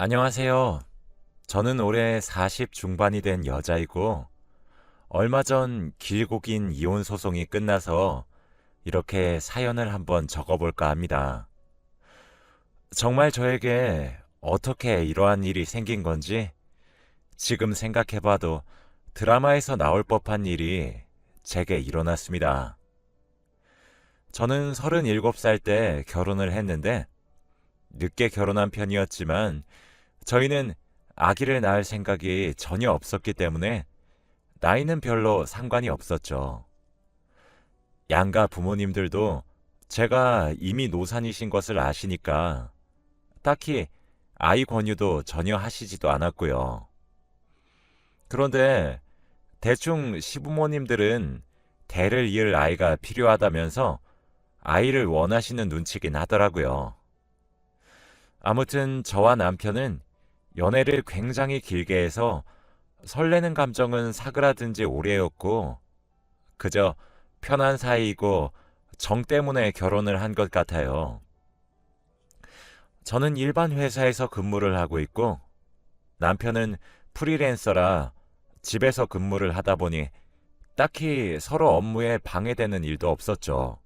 안녕하세요. 저는 올해 40 중반이 된 여자이고, 얼마 전 길고 긴 이혼 소송이 끝나서 이렇게 사연을 한번 적어볼까 합니다. 정말 저에게 어떻게 이러한 일이 생긴 건지 지금 생각해봐도 드라마에서 나올 법한 일이 제게 일어났습니다. 저는 37살 때 결혼을 했는데, 늦게 결혼한 편이었지만, 저희는 아기를 낳을 생각이 전혀 없었기 때문에 나이는 별로 상관이 없었죠. 양가 부모님들도 제가 이미 노산이신 것을 아시니까 딱히 아이 권유도 전혀 하시지도 않았고요. 그런데 대충 시부모님들은 대를 이을 아이가 필요하다면서 아이를 원하시는 눈치긴 하더라고요. 아무튼 저와 남편은 연애를 굉장히 길게 해서 설레는 감정은 사그라든 지 오래였고, 그저 편한 사이이고 정 때문에 결혼을 한 것 같아요. 저는 일반 회사에서 근무를 하고 있고, 남편은 프리랜서라 집에서 근무를 하다 보니 딱히 서로 업무에 방해되는 일도 없었죠.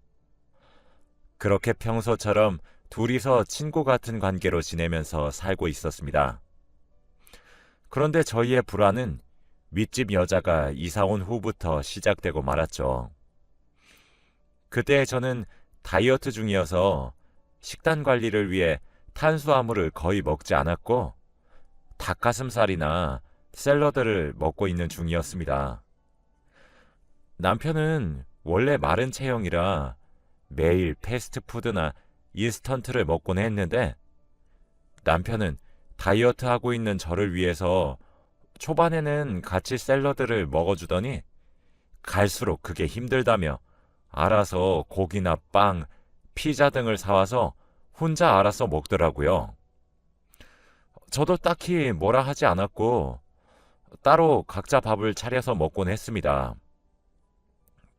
그렇게 평소처럼 둘이서 친구 같은 관계로 지내면서 살고 있었습니다. 그런데 저희의 불화는 윗집 여자가 이사 온 후부터 시작되고 말았죠. 그때 저는 다이어트 중이어서 식단 관리를 위해 탄수화물을 거의 먹지 않았고, 닭가슴살이나 샐러드를 먹고 있는 중이었습니다. 남편은 원래 마른 체형이라 매일 패스트푸드나 인스턴트를 먹곤 했는데, 남편은 다이어트 하고 있는 저를 위해서 초반에는 같이 샐러드를 먹어주더니 갈수록 그게 힘들다며 알아서 고기나 빵, 피자 등을 사와서 혼자 알아서 먹더라고요. 저도 딱히 뭐라 하지 않았고 따로 각자 밥을 차려서 먹곤 했습니다.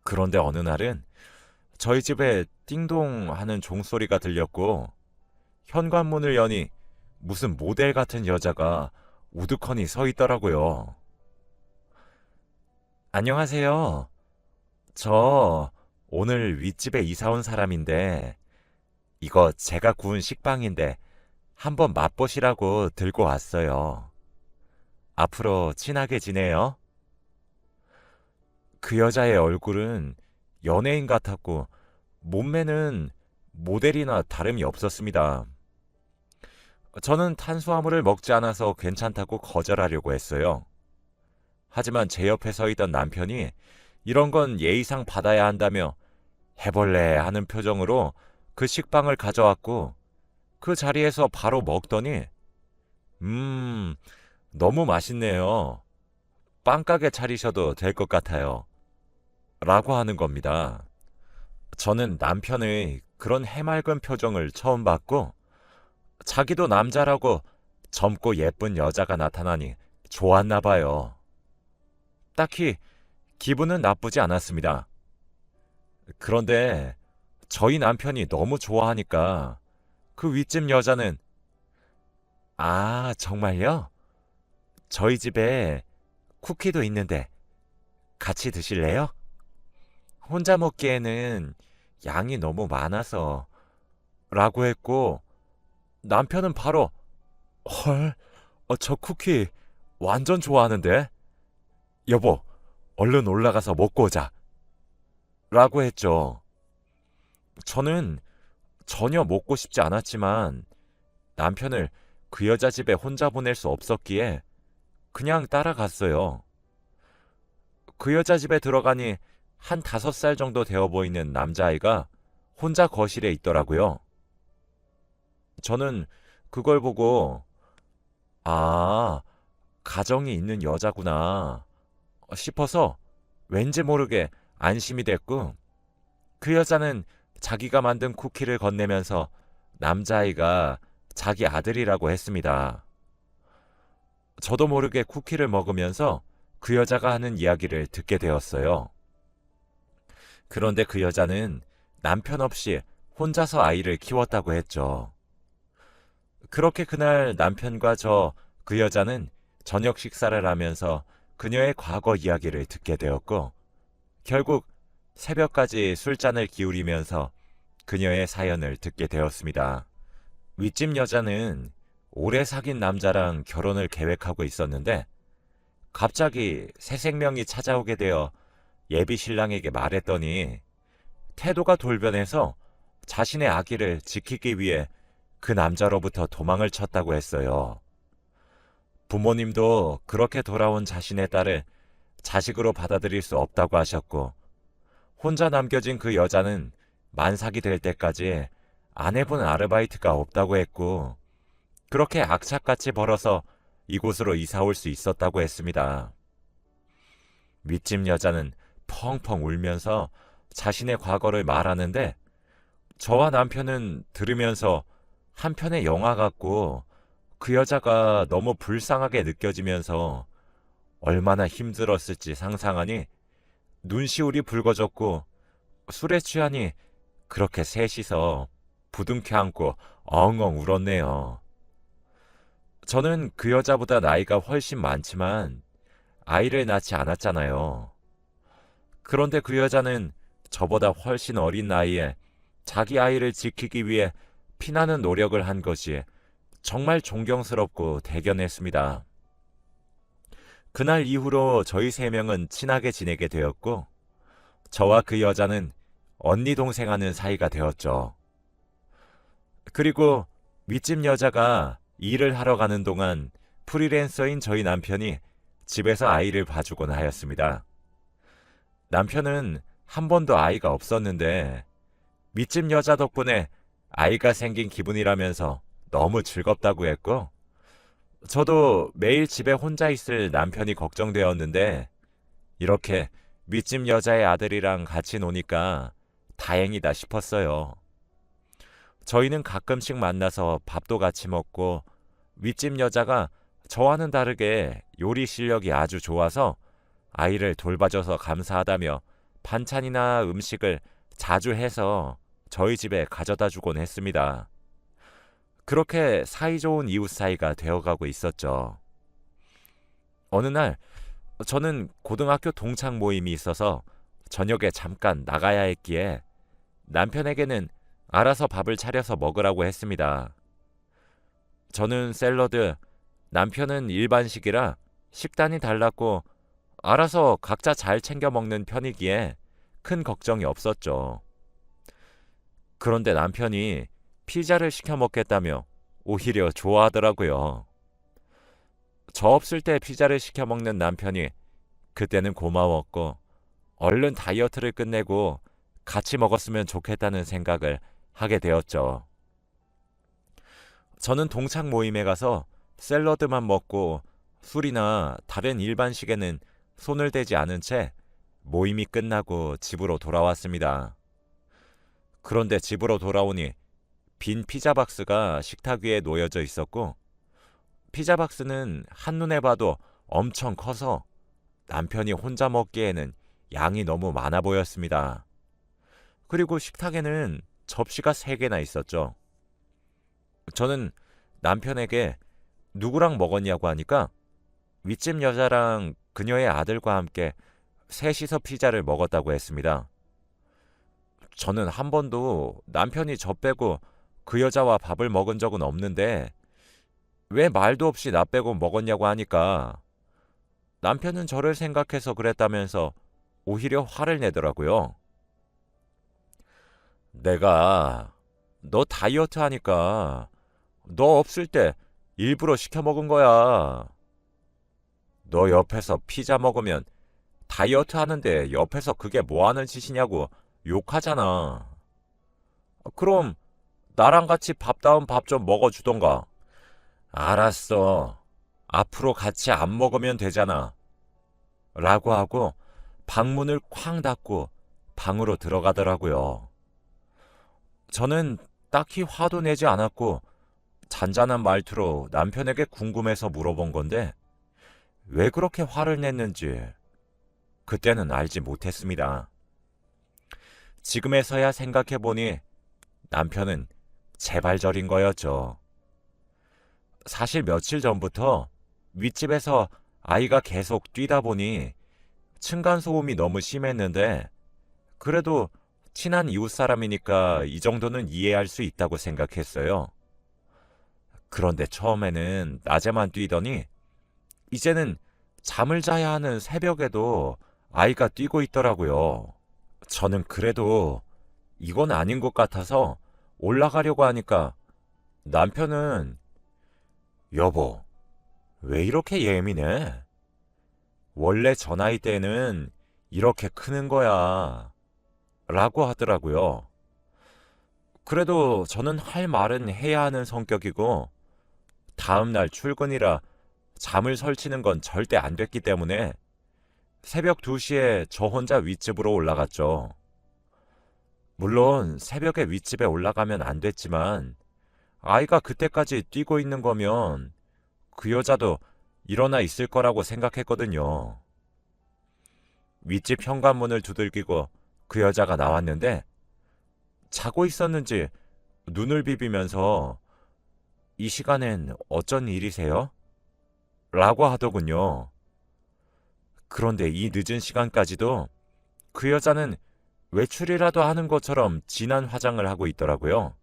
그런데 어느 날은 저희 집에 띵동 하는 종소리가 들렸고, 현관문을 여니 무슨 모델 같은 여자가 우두커니 서 있더라고요. 안녕하세요. 저 오늘 윗집에 이사 온 사람인데, 이거 제가 구운 식빵인데 한번 맛보시라고 들고 왔어요. 앞으로 친하게 지내요. 그 여자의 얼굴은 연예인 같았고, 몸매는 모델이나 다름이 없었습니다. 저는 탄수화물을 먹지 않아서 괜찮다고 거절하려고 했어요. 하지만 제 옆에 서 있던 남편이 이런 건 예의상 받아야 한다며 해볼래 하는 표정으로 그 식빵을 가져왔고, 그 자리에서 바로 먹더니 음, 너무 맛있네요. 빵가게 차리셔도 될 것 같아요. 라고 하는 겁니다. 저는 남편의 그런 해맑은 표정을 처음 봤고, 자기도 남자라고 젊고 예쁜 여자가 나타나니 좋았나 봐요. 딱히 기분은 나쁘지 않았습니다. 그런데 저희 남편이 너무 좋아하니까 그 윗집 여자는 아, 정말요? 저희 집에 쿠키도 있는데 같이 드실래요? 혼자 먹기에는 양이 너무 많아서 라고 했고, 남편은 바로 헐, 저 쿠키 완전 좋아하는데? 여보, 얼른 올라가서 먹고 오자. 라고 했죠. 저는 전혀 먹고 싶지 않았지만 남편을 그 여자 집에 혼자 보낼 수 없었기에 그냥 따라갔어요. 그 여자 집에 들어가니 한 5살 정도 되어 보이는 남자아이가 혼자 거실에 있더라고요. 저는 그걸 보고 아, 가정이 있는 여자구나 싶어서 왠지 모르게 안심이 됐고, 그 여자는 자기가 만든 쿠키를 건네면서 남자아이가 자기 아들이라고 했습니다. 저도 모르게 쿠키를 먹으면서 그 여자가 하는 이야기를 듣게 되었어요. 그런데 그 여자는 남편 없이 혼자서 아이를 키웠다고 했죠. 그렇게 그날 남편과 그 여자는 저녁 식사를 하면서 그녀의 과거 이야기를 듣게 되었고, 결국 새벽까지 술잔을 기울이면서 그녀의 사연을 듣게 되었습니다. 윗집 여자는 오래 사귄 남자랑 결혼을 계획하고 있었는데 갑자기 새 생명이 찾아오게 되어 예비 신랑에게 말했더니 태도가 돌변해서 자신의 아기를 지키기 위해 그 남자로부터 도망을 쳤다고 했어요. 부모님도 그렇게 돌아온 자신의 딸을 자식으로 받아들일 수 없다고 하셨고, 혼자 남겨진 그 여자는 만삭이 될 때까지 안 해본 아르바이트가 없다고 했고, 그렇게 악착같이 벌어서 이곳으로 이사 올 수 있었다고 했습니다. 윗집 여자는 펑펑 울면서 자신의 과거를 말하는데, 저와 남편은 들으면서 한편의 영화 같고 그 여자가 너무 불쌍하게 느껴지면서 얼마나 힘들었을지 상상하니 눈시울이 붉어졌고, 술에 취하니 그렇게 셋이서 부둥켜 안고 엉엉 울었네요. 저는 그 여자보다 나이가 훨씬 많지만 아이를 낳지 않았잖아요. 그런데 그 여자는 저보다 훨씬 어린 나이에 자기 아이를 지키기 위해 피나는 노력을 한 것이 정말 존경스럽고 대견했습니다. 그날 이후로 저희 세 명은 친하게 지내게 되었고, 저와 그 여자는 언니 동생 하는 사이가 되었죠. 그리고 윗집 여자가 일을 하러 가는 동안 프리랜서인 저희 남편이 집에서 아이를 봐주곤 하였습니다. 남편은 한 번도 아이가 없었는데 윗집 여자 덕분에 아이가 생긴 기분이라면서 너무 즐겁다고 했고, 저도 매일 집에 혼자 있을 남편이 걱정되었는데 이렇게 윗집 여자의 아들이랑 같이 노니까 다행이다 싶었어요. 저희는 가끔씩 만나서 밥도 같이 먹고, 윗집 여자가 저와는 다르게 요리 실력이 아주 좋아서 아이를 돌봐줘서 감사하다며 반찬이나 음식을 자주 해서 저희 집에 가져다 주곤 했습니다. 그렇게 사이좋은 이웃 사이가 되어가고 있었죠. 어느 날 저는 고등학교 동창 모임이 있어서 저녁에 잠깐 나가야 했기에 남편에게는 알아서 밥을 차려서 먹으라고 했습니다. 저는 샐러드, 남편은 일반식이라 식단이 달랐고 알아서 각자 잘 챙겨 먹는 편이기에 큰 걱정이 없었죠. 그런데 남편이 피자를 시켜 먹겠다며 오히려 좋아하더라고요. 저 없을 때 피자를 시켜 먹는 남편이 그때는 고마웠고, 얼른 다이어트를 끝내고 같이 먹었으면 좋겠다는 생각을 하게 되었죠. 저는 동창 모임에 가서 샐러드만 먹고 술이나 다른 일반식에는 손을 대지 않은 채 모임이 끝나고 집으로 돌아왔습니다. 그런데 집으로 돌아오니 빈 피자 박스가 식탁 위에 놓여져 있었고, 피자 박스는 한눈에 봐도 엄청 커서 남편이 혼자 먹기에는 양이 너무 많아 보였습니다. 그리고 식탁에는 접시가 3개나 있었죠. 저는 남편에게 누구랑 먹었냐고 하니까 윗집 여자랑 그녀의 아들과 함께 셋이서 피자를 먹었다고 했습니다. 저는 한 번도 남편이 저 빼고 그 여자와 밥을 먹은 적은 없는데 왜 말도 없이 나 빼고 먹었냐고 하니까 남편은 저를 생각해서 그랬다면서 오히려 화를 내더라고요. 내가 너 다이어트 하니까 너 없을 때 일부러 시켜 먹은 거야. 너 옆에서 피자 먹으면 다이어트 하는데 옆에서 그게 뭐 하는 짓이냐고 욕하잖아. 그럼 나랑 같이 밥다운 밥 좀 먹어주던가. 알았어. 앞으로 같이 안 먹으면 되잖아. 라고 하고 방문을 쾅 닫고 방으로 들어가더라고요. 저는 딱히 화도 내지 않았고 잔잔한 말투로 남편에게 궁금해서 물어본 건데 왜 그렇게 화를 냈는지 그때는 알지 못했습니다. 지금에서야 생각해보니 남편은 제발저린 거였죠. 사실 며칠 전부터 윗집에서 아이가 계속 뛰다 보니 층간소음이 너무 심했는데 그래도 친한 이웃 사람이니까 이 정도는 이해할 수 있다고 생각했어요. 그런데 처음에는 낮에만 뛰더니 이제는 잠을 자야 하는 새벽에도 아이가 뛰고 있더라고요. 저는 그래도 이건 아닌 것 같아서 올라가려고 하니까 남편은 여보, 왜 이렇게 예민해? 원래 저 나이 때는 이렇게 크는 거야. 라고 하더라고요. 그래도 저는 할 말은 해야 하는 성격이고 다음날 출근이라 잠을 설치는 건 절대 안 됐기 때문에 새벽 2시에 저 혼자 윗집으로 올라갔죠. 물론 새벽에 윗집에 올라가면 안 됐지만 아이가 그때까지 뛰고 있는 거면 그 여자도 일어나 있을 거라고 생각했거든요. 윗집 현관문을 두들기고 그 여자가 나왔는데 자고 있었는지 눈을 비비면서 이 시간엔 어쩐 일이세요? 라고 하더군요. 그런데 이 늦은 시간까지도 그 여자는 외출이라도 하는 것처럼 진한 화장을 하고 있더라고요.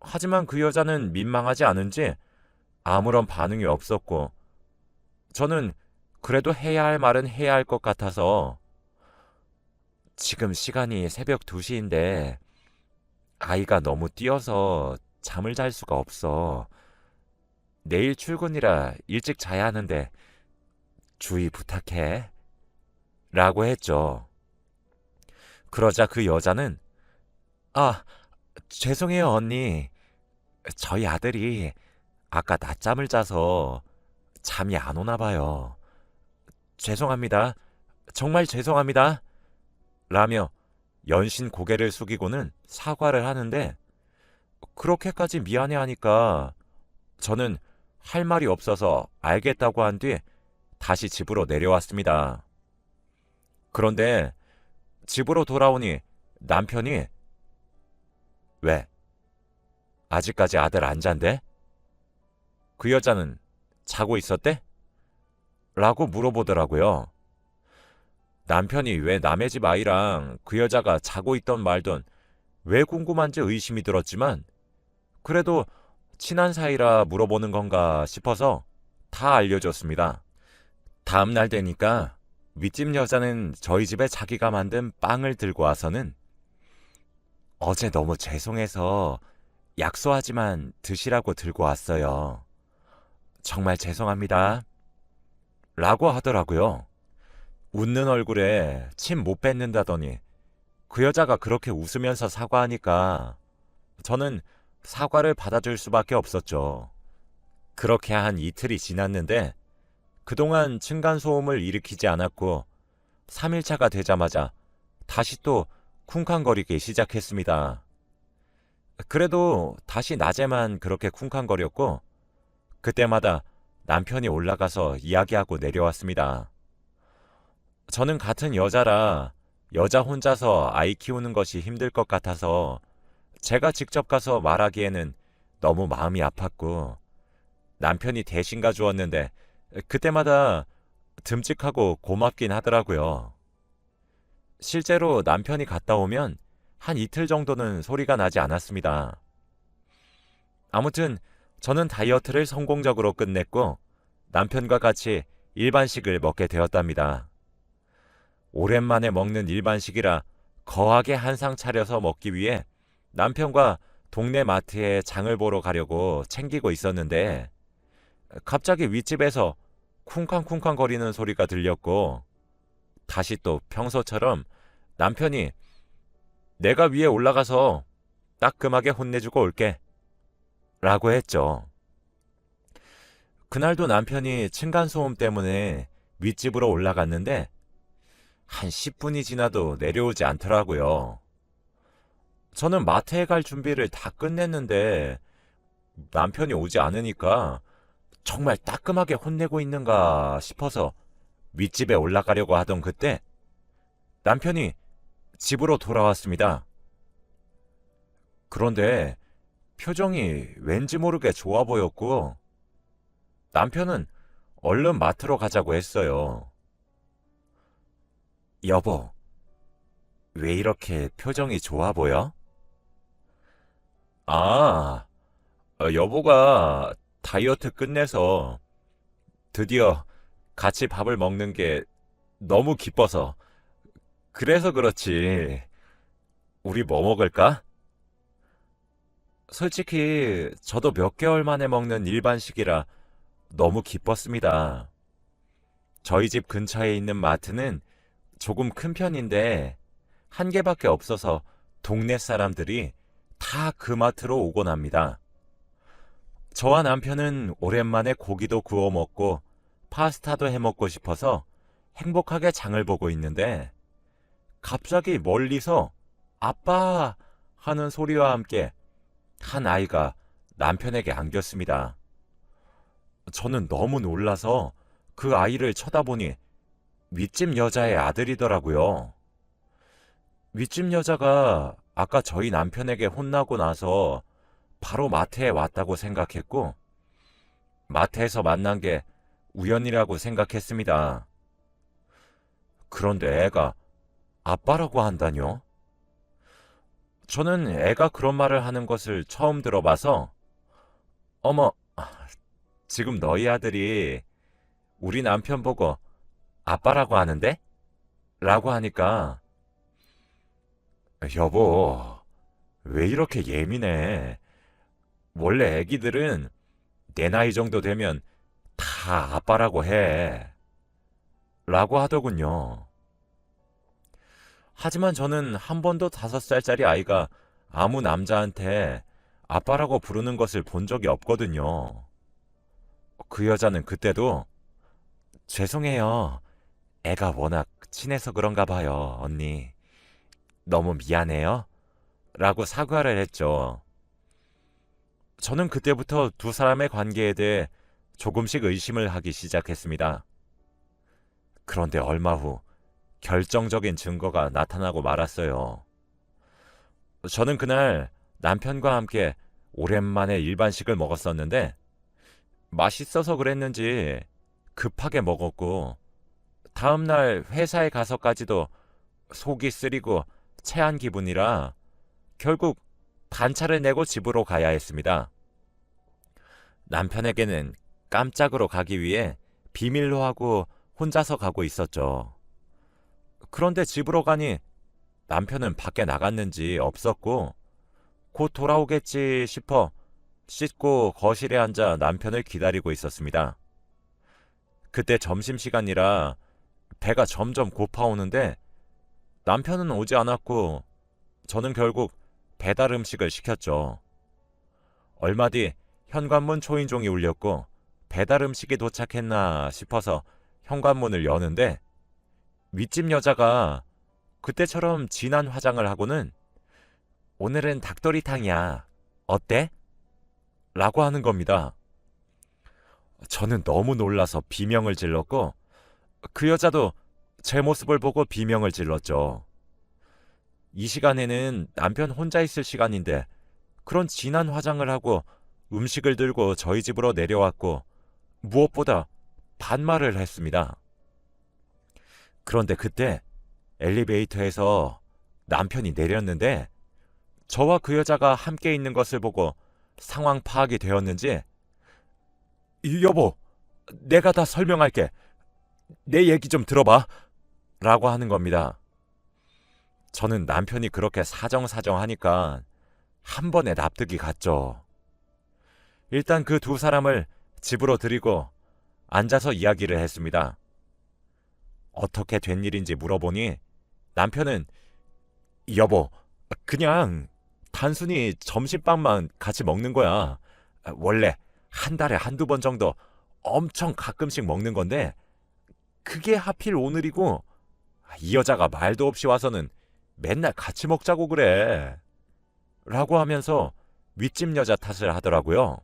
하지만 그 여자는 민망하지 않은지 아무런 반응이 없었고 저는 그래도 해야 할 말은 해야 할 것 같아서 지금 시간이 새벽 2시인데 아이가 너무 뛰어서 잠을 잘 수가 없어. 내일 출근이라 일찍 자야 하는데 주의 부탁해. 라고 했죠. 그러자 그 여자는 아, 죄송해요 언니. 저희 아들이 아까 낮잠을 자서 잠이 안 오나 봐요. 죄송합니다. 정말 죄송합니다. 라며 연신 고개를 숙이고는 사과를 하는데 그렇게까지 미안해하니까 저는 할 말이 없어서 알겠다고 한 뒤 다시 집으로 내려왔습니다. 그런데 집으로 돌아오니 남편이 왜? 아직까지 아들 안 잔대? 그 여자는 자고 있었대? 라고 물어보더라고요. 남편이 왜 남의 집 아이랑 그 여자가 자고 있던 말던 왜 궁금한지 의심이 들었지만 그래도 친한 사이라 물어보는 건가 싶어서 다 알려줬습니다. 다음 날 되니까 윗집 여자는 저희 집에 자기가 만든 빵을 들고 와서는 어제 너무 죄송해서 약소하지만 드시라고 들고 왔어요. 정말 죄송합니다. 라고 하더라고요. 웃는 얼굴에 침 못 뱉는다더니 그 여자가 그렇게 웃으면서 사과하니까 저는 사과를 받아줄 수밖에 없었죠. 그렇게 한 이틀이 지났는데 그동안 층간소음을 일으키지 않았고 3일차가 되자마자 다시 또 쿵쾅거리기 시작했습니다. 그래도 다시 낮에만 그렇게 쿵쾅거렸고 그때마다 남편이 올라가서 이야기하고 내려왔습니다. 저는 같은 여자라 여자 혼자서 아이 키우는 것이 힘들 것 같아서 제가 직접 가서 말하기에는 너무 마음이 아팠고 남편이 대신 가주었는데 그때마다 듬직하고 고맙긴 하더라고요. 실제로 남편이 갔다 오면 한 이틀 정도는 소리가 나지 않았습니다. 아무튼 저는 다이어트를 성공적으로 끝냈고 남편과 같이 일반식을 먹게 되었답니다. 오랜만에 먹는 일반식이라 거하게 한상 차려서 먹기 위해 남편과 동네 마트에 장을 보러 가려고 챙기고 있었는데 갑자기 윗집에서 쿵쾅쿵쾅 거리는 소리가 들렸고 다시 또 평소처럼 남편이 내가 위에 올라가서 따끔하게 혼내주고 올게 라고 했죠. 그날도 남편이 층간소음 때문에 윗집으로 올라갔는데 한 10분이 지나도 내려오지 않더라고요. 저는 마트에 갈 준비를 다 끝냈는데 남편이 오지 않으니까 정말 따끔하게 혼내고 있는가 싶어서 윗집에 올라가려고 하던 그때 남편이 집으로 돌아왔습니다. 그런데 표정이 왠지 모르게 좋아 보였고, 남편은 얼른 마트로 가자고 했어요. 여보, 왜 이렇게 표정이 좋아 보여? 아, 여보가 다이어트 끝내서 드디어 같이 밥을 먹는 게 너무 기뻐서 그래서 그렇지. 우리 뭐 먹을까? 솔직히 저도 몇 개월 만에 먹는 일반식이라 너무 기뻤습니다. 저희 집 근처에 있는 마트는 조금 큰 편인데 한 개밖에 없어서 동네 사람들이 다 그 마트로 오곤 합니다. 저와 남편은 오랜만에 고기도 구워 먹고 파스타도 해 먹고 싶어서 행복하게 장을 보고 있는데 갑자기 멀리서 아빠 하는 소리와 함께 한 아이가 남편에게 안겼습니다. 저는 너무 놀라서 그 아이를 쳐다보니 윗집 여자의 아들이더라고요. 윗집 여자가 아까 저희 남편에게 혼나고 나서 바로 마트에 왔다고 생각했고, 마트에서 만난 게 우연이라고 생각했습니다. 그런데 애가 아빠라고 한다뇨? 저는 애가 그런 말을 하는 것을 처음 들어봐서, 어머, 지금 너희 아들이 우리 남편 보고 아빠라고 하는데? 라고 하니까, 여보, 왜 이렇게 예민해? 원래 애기들은 내 나이 정도 되면 다 아빠라고 해. 라고 하더군요. 하지만 저는 한 번도 5살짜리 아이가 아무 남자한테 아빠라고 부르는 것을 본 적이 없거든요. 그 여자는 그때도 죄송해요. 애가 워낙 친해서 그런가 봐요, 언니. 너무 미안해요. 라고 사과를 했죠. 저는 그때부터 두 사람의 관계에 대해 조금씩 의심을 하기 시작했습니다. 그런데 얼마 후 결정적인 증거가 나타나고 말았어요. 저는 그날 남편과 함께 오랜만에 일반식을 먹었었는데 맛있어서 그랬는지 급하게 먹었고 다음날 회사에 가서까지도 속이 쓰리고 체한 기분이라 결국 반차를 내고 집으로 가야 했습니다. 남편에게는 깜짝으로 가기 위해 비밀로 하고 혼자서 가고 있었죠. 그런데 집으로 가니 남편은 밖에 나갔는지 없었고 곧 돌아오겠지 싶어 씻고 거실에 앉아 남편을 기다리고 있었습니다. 그때 점심시간이라 배가 점점 고파오는데 남편은 오지 않았고 저는 결국 배달 음식을 시켰죠. 얼마 뒤 현관문 초인종이 울렸고 배달 음식이 도착했나 싶어서 현관문을 여는데 윗집 여자가 그때처럼 진한 화장을 하고는 오늘은 닭도리탕이야. 어때? 라고 하는 겁니다. 저는 너무 놀라서 비명을 질렀고 그 여자도 제 모습을 보고 비명을 질렀죠. 이 시간에는 남편 혼자 있을 시간인데 그런 진한 화장을 하고 음식을 들고 저희 집으로 내려왔고 무엇보다 반말을 했습니다. 그런데 그때 엘리베이터에서 남편이 내렸는데 저와 그 여자가 함께 있는 것을 보고 상황 파악이 되었는지 여보, 내가 다 설명할게. 내 얘기 좀 들어봐. 라고 하는 겁니다. 저는 남편이 그렇게 사정사정하니까 한 번에 납득이 갔죠. 일단 그 두 사람을 집으로 들이고 앉아서 이야기를 했습니다. 어떻게 된 일인지 물어보니 남편은 여보, 그냥 단순히 점심밥만 같이 먹는 거야. 원래 한 달에 한두 번 정도 엄청 가끔씩 먹는 건데 그게 하필 오늘이고 이 여자가 말도 없이 와서는 맨날 같이 먹자고 그래. 라고 하면서 윗집 여자 탓을 하더라고요.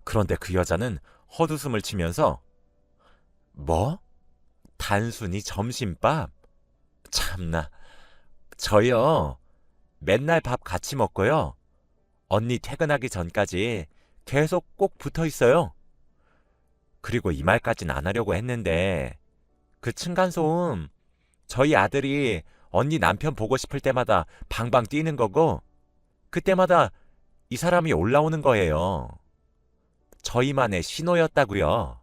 그런데 그 여자는 헛웃음을 치면서 뭐? 단순히 점심밥? 참나. 저요. 맨날 밥 같이 먹고요. 언니 퇴근하기 전까지 계속 꼭 붙어 있어요. 그리고 이 말까진 안 하려고 했는데 그 층간소음 저희 아들이 언니 남편 보고 싶을 때마다 방방 뛰는 거고 그때마다 이 사람이 올라오는 거예요. 저희만의 신호였다고요.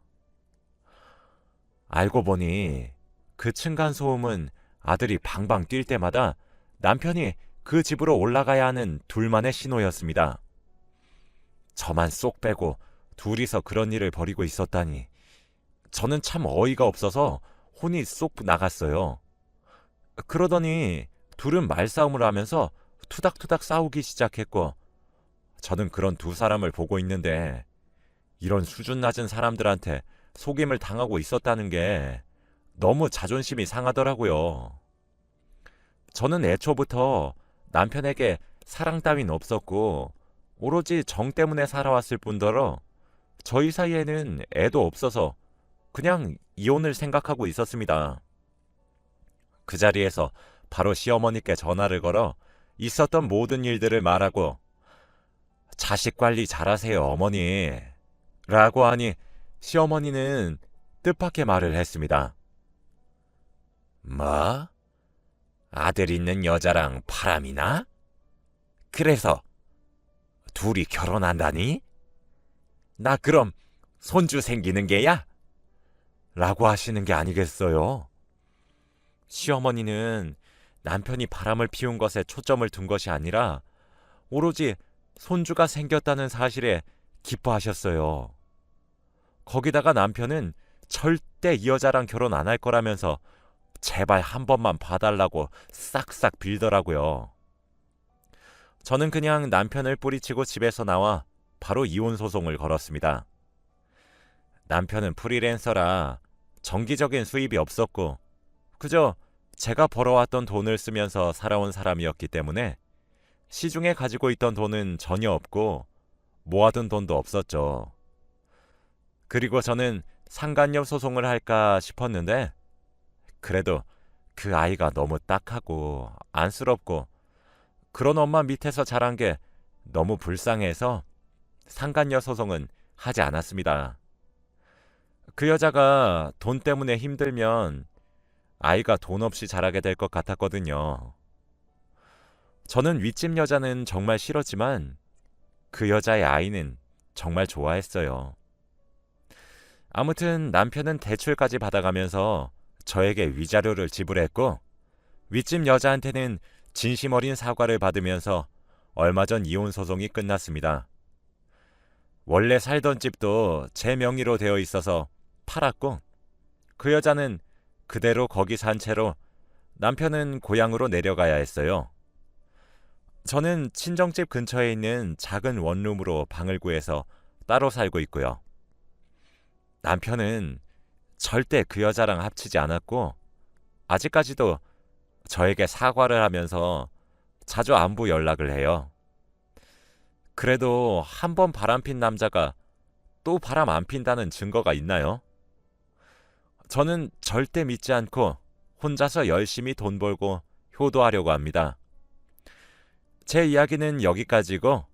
알고 보니 그 층간소음은 아들이 방방 뛸 때마다 남편이 그 집으로 올라가야 하는 둘만의 신호였습니다. 저만 쏙 빼고 둘이서 그런 일을 벌이고 있었다니 저는 참 어이가 없어서 혼이 쏙 나갔어요. 그러더니 둘은 말싸움을 하면서 투닥투닥 싸우기 시작했고 저는 그런 두 사람을 보고 있는데 이런 수준 낮은 사람들한테 속임을 당하고 있었다는 게 너무 자존심이 상하더라고요. 저는 애초부터 남편에게 사랑 따윈 없었고 오로지 정 때문에 살아왔을 뿐더러 저희 사이에는 애도 없어서 그냥 이혼을 생각하고 있었습니다. 그 자리에서 바로 시어머니께 전화를 걸어 있었던 모든 일들을 말하고 자식 관리 잘하세요 어머니 라고 하니 시어머니는 뜻밖의 말을 했습니다. 뭐? 아들 있는 여자랑 바람이나? 그래서 둘이 결혼한다니? 나 그럼 손주 생기는 게야? 라고 하시는 게 아니겠어요? 시어머니는 남편이 바람을 피운 것에 초점을 둔 것이 아니라 오로지 손주가 생겼다는 사실에 기뻐하셨어요. 거기다가 남편은 절대 이 여자랑 결혼 안 할 거라면서 제발 한 번만 봐달라고 싹싹 빌더라고요. 저는 그냥 남편을 뿌리치고 집에서 나와 바로 이혼 소송을 걸었습니다. 남편은 프리랜서라 정기적인 수입이 없었고 그저 제가 벌어왔던 돈을 쓰면서 살아온 사람이었기 때문에 시중에 가지고 있던 돈은 전혀 없고 모아둔 돈도 없었죠. 그리고 저는 상간녀 소송을 할까 싶었는데 그래도 그 아이가 너무 딱하고 안쓰럽고 그런 엄마 밑에서 자란 게 너무 불쌍해서 상간녀 소송은 하지 않았습니다. 그 여자가 돈 때문에 힘들면 아이가 돈 없이 자라게 될 것 같았거든요. 저는 윗집 여자는 정말 싫었지만 그 여자의 아이는 정말 좋아했어요. 아무튼 남편은 대출까지 받아가면서 저에게 위자료를 지불했고 윗집 여자한테는 진심 어린 사과를 받으면서 얼마 전 이혼 소송이 끝났습니다. 원래 살던 집도 제 명의로 되어 있어서 팔았고 그 여자는 그대로 거기 산 채로 남편은 고향으로 내려가야 했어요. 저는 친정집 근처에 있는 작은 원룸으로 방을 구해서 따로 살고 있고요. 남편은 절대 그 여자랑 합치지 않았고 아직까지도 저에게 사과를 하면서 자주 안부 연락을 해요. 그래도 한 번 바람핀 남자가 또 바람 안 핀다는 증거가 있나요? 저는 절대 믿지 않고 혼자서 열심히 돈 벌고 효도하려고 합니다. 제 이야기는 여기까지고